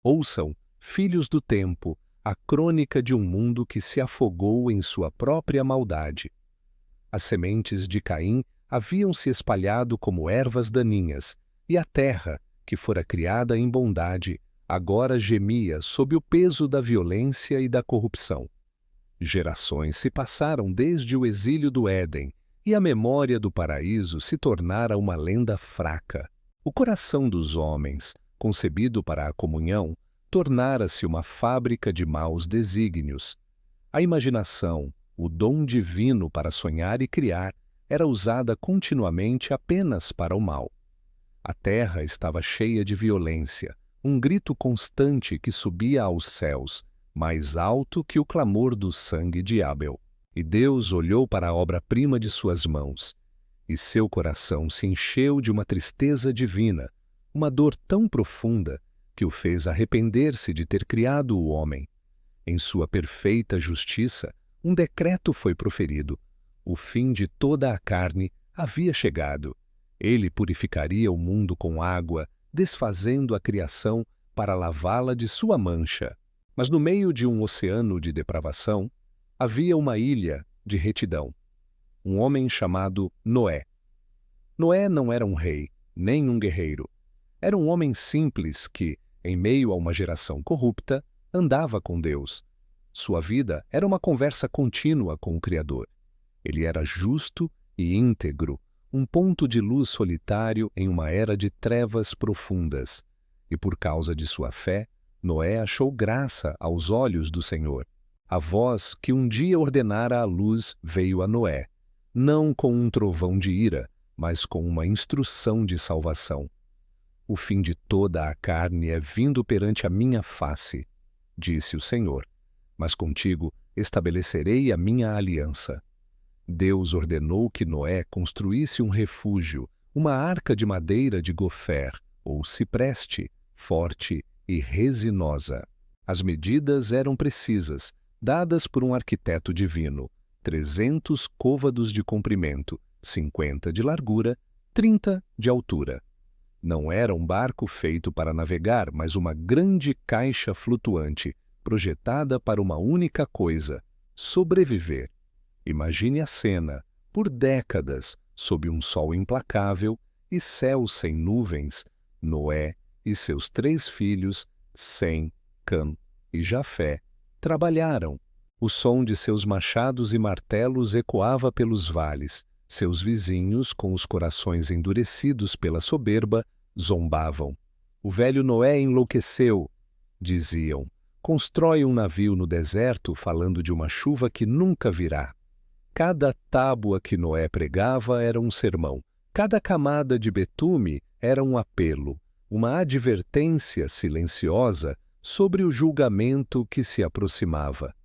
Ouçam, filhos do tempo, a crônica de um mundo que se afogou em sua própria maldade. As sementes de Caim haviam se espalhado como ervas daninhas, e a terra, que fora criada em bondade, agora gemia sob o peso da violência e da corrupção. Gerações se passaram desde o exílio do Éden, e a memória do paraíso se tornara uma lenda fraca. O coração dos homens, concebido para a comunhão, tornara-se uma fábrica de maus desígnios. A imaginação, o dom divino para sonhar e criar, era usada continuamente apenas para o mal. A terra estava cheia de violência, um grito constante que subia aos céus, mais alto que o clamor do sangue de Abel. E Deus olhou para a obra-prima de suas mãos, e seu coração se encheu de uma tristeza divina, uma dor tão profunda que o fez arrepender-se de ter criado o homem. Em sua perfeita justiça, um decreto foi proferido. O fim de toda a carne havia chegado. Ele purificaria o mundo com água, desfazendo a criação para lavá-la de sua mancha. Mas no meio de um oceano de depravação, havia uma ilha de retidão. Um homem chamado Noé. Noé não era um rei, nem um guerreiro. Era um homem simples que, em meio a uma geração corrupta, andava com Deus. Sua vida era uma conversa contínua com o Criador. Ele era justo e íntegro, um ponto de luz solitário em uma era de trevas profundas. E por causa de sua fé, Noé achou graça aos olhos do Senhor. A voz que um dia ordenara a luz veio a Noé, não com um trovão de ira, mas com uma instrução de salvação. O fim de toda a carne é vindo perante a minha face, disse o Senhor, mas contigo estabelecerei a minha aliança. Deus ordenou que Noé construísse um refúgio, uma arca de madeira de gofer, ou cipreste, forte e resinosa. As medidas eram precisas, dadas por um arquiteto divino, 300 côvados de comprimento, 50 de largura, 30 de altura. Não era um barco feito para navegar, mas uma grande caixa flutuante, projetada para uma única coisa: sobreviver. Imagine a cena, por décadas, sob um sol implacável e céu sem nuvens, Noé e seus 3 filhos, Sem, Cam e Jafé, trabalharam. O som de seus machados e martelos ecoava pelos vales. Seus vizinhos, com os corações endurecidos pela soberba, zombavam. O velho Noé enlouqueceu, diziam. Constrói um navio no deserto falando de uma chuva que nunca virá. Cada tábua que Noé pregava era um sermão. Cada camada de betume era um apelo, uma advertência silenciosa sobre o julgamento que se aproximava.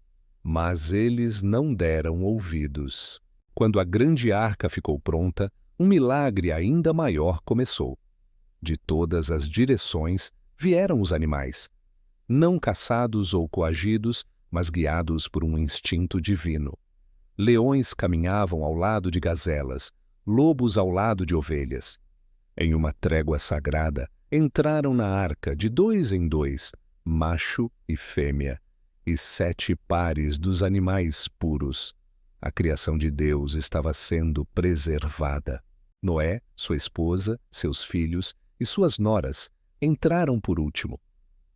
Mas eles não deram ouvidos. Quando a grande arca ficou pronta, um milagre ainda maior começou. De todas as direções vieram os animais, não caçados ou coagidos, mas guiados por um instinto divino. Leões caminhavam ao lado de gazelas, lobos ao lado de ovelhas. Em uma trégua sagrada, entraram na arca de 2 em 2, macho e fêmea, e 7 pares dos animais puros. A criação de Deus estava sendo preservada. Noé, sua esposa, seus filhos e suas noras entraram por último.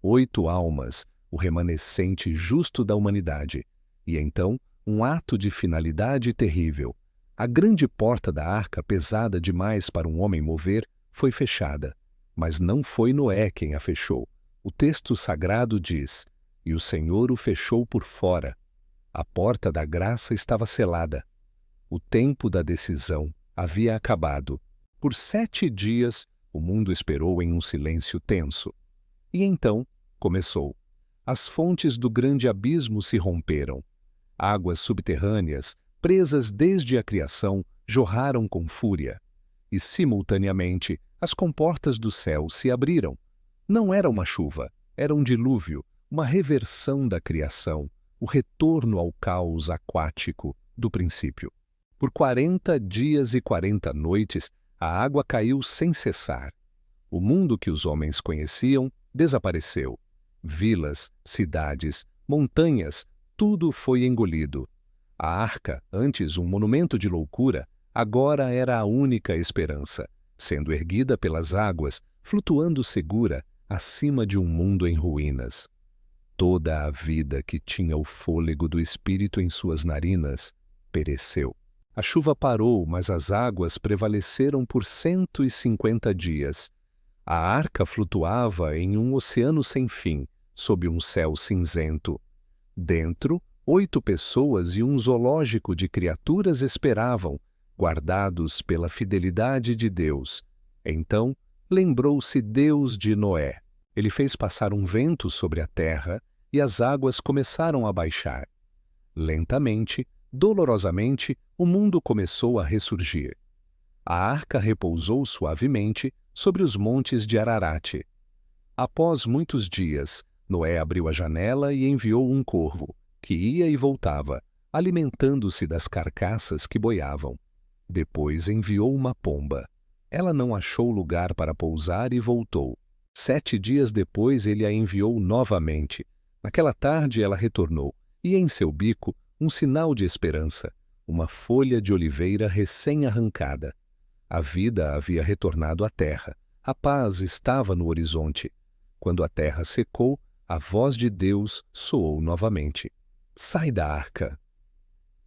8 almas, o remanescente justo da humanidade. E então, um ato de finalidade terrível. A grande porta da arca, pesada demais para um homem mover, foi fechada. Mas não foi Noé quem a fechou. O texto sagrado diz: "E o Senhor o fechou por fora." A porta da graça estava selada. O tempo da decisão havia acabado. Por 7 dias, o mundo esperou em um silêncio tenso. E então começou. As fontes do grande abismo se romperam. Águas subterrâneas, presas desde a criação, jorraram com fúria. E, simultaneamente, as comportas do céu se abriram. Não era uma chuva, era um dilúvio, uma reversão da criação, o retorno ao caos aquático do princípio. Por 40 dias e 40 noites, a água caiu sem cessar. O mundo que os homens conheciam desapareceu. Vilas, cidades, montanhas, tudo foi engolido. A arca, antes um monumento de loucura, agora era a única esperança, sendo erguida pelas águas, flutuando segura acima de um mundo em ruínas. Toda a vida que tinha o fôlego do Espírito em suas narinas pereceu. A chuva parou, mas as águas prevaleceram por 150 dias. A arca flutuava em um oceano sem fim, sob um céu cinzento. Dentro, 8 pessoas e um zoológico de criaturas esperavam, guardados pela fidelidade de Deus. Então, lembrou-se Deus de Noé. Ele fez passar um vento sobre a terra e as águas começaram a baixar. Lentamente, dolorosamente, o mundo começou a ressurgir. A arca repousou suavemente sobre os montes de Ararate. Após muitos dias, Noé abriu a janela e enviou um corvo, que ia e voltava, alimentando-se das carcaças que boiavam. Depois enviou uma pomba. Ela não achou lugar para pousar e voltou. 7 dias depois ele a enviou novamente. Naquela tarde ela retornou, e em seu bico um sinal de esperança, uma folha de oliveira recém-arrancada. A vida havia retornado à terra, a paz estava no horizonte. Quando a terra secou, a voz de Deus soou novamente. Sai da arca!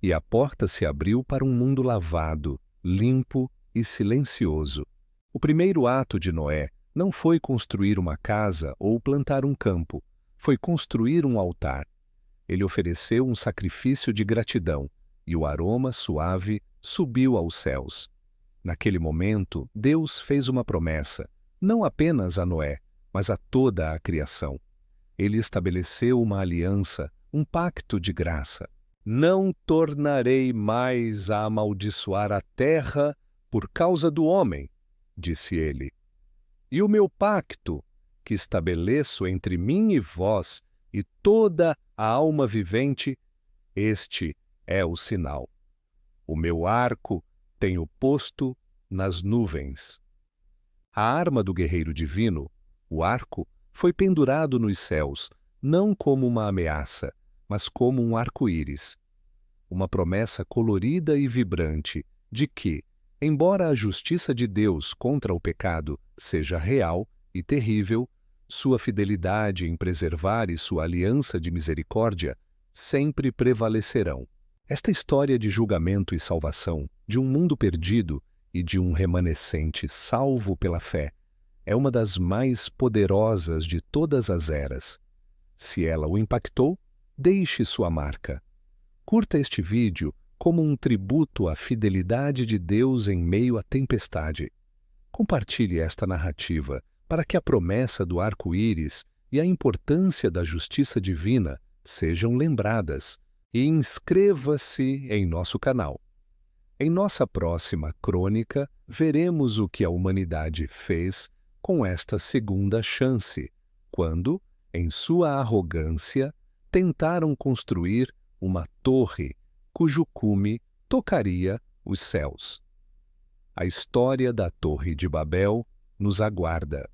E a porta se abriu para um mundo lavado, limpo e silencioso. O primeiro ato de Noé não foi construir uma casa ou plantar um campo, foi construir um altar. Ele ofereceu um sacrifício de gratidão, e o aroma suave subiu aos céus. Naquele momento, Deus fez uma promessa, não apenas a Noé, mas a toda a criação. Ele estabeleceu uma aliança, um pacto de graça. Não tornarei mais a amaldiçoar a terra por causa do homem, disse ele. E o meu pacto, que estabeleço entre mim e vós e toda a alma vivente, este é o sinal. O meu arco tenho posto nas nuvens. A arma do guerreiro divino, o arco, foi pendurado nos céus, não como uma ameaça, mas como um arco-íris. Uma promessa colorida e vibrante de que, embora a justiça de Deus contra o pecado seja real e terrível, sua fidelidade em preservar e sua aliança de misericórdia sempre prevalecerão. Esta história de julgamento e salvação, de um mundo perdido e de um remanescente salvo pela fé, é uma das mais poderosas de todas as eras. Se ela o impactou, deixe sua marca. Curta este vídeo como um tributo à fidelidade de Deus em meio à tempestade. Compartilhe esta narrativa para que a promessa do arco-íris e a importância da justiça divina sejam lembradas, e inscreva-se em nosso canal. Em nossa próxima crônica, veremos o que a humanidade fez com esta segunda chance, quando, em sua arrogância, tentaram construir uma torre cujo cume tocaria os céus. A história da Torre de Babel nos aguarda.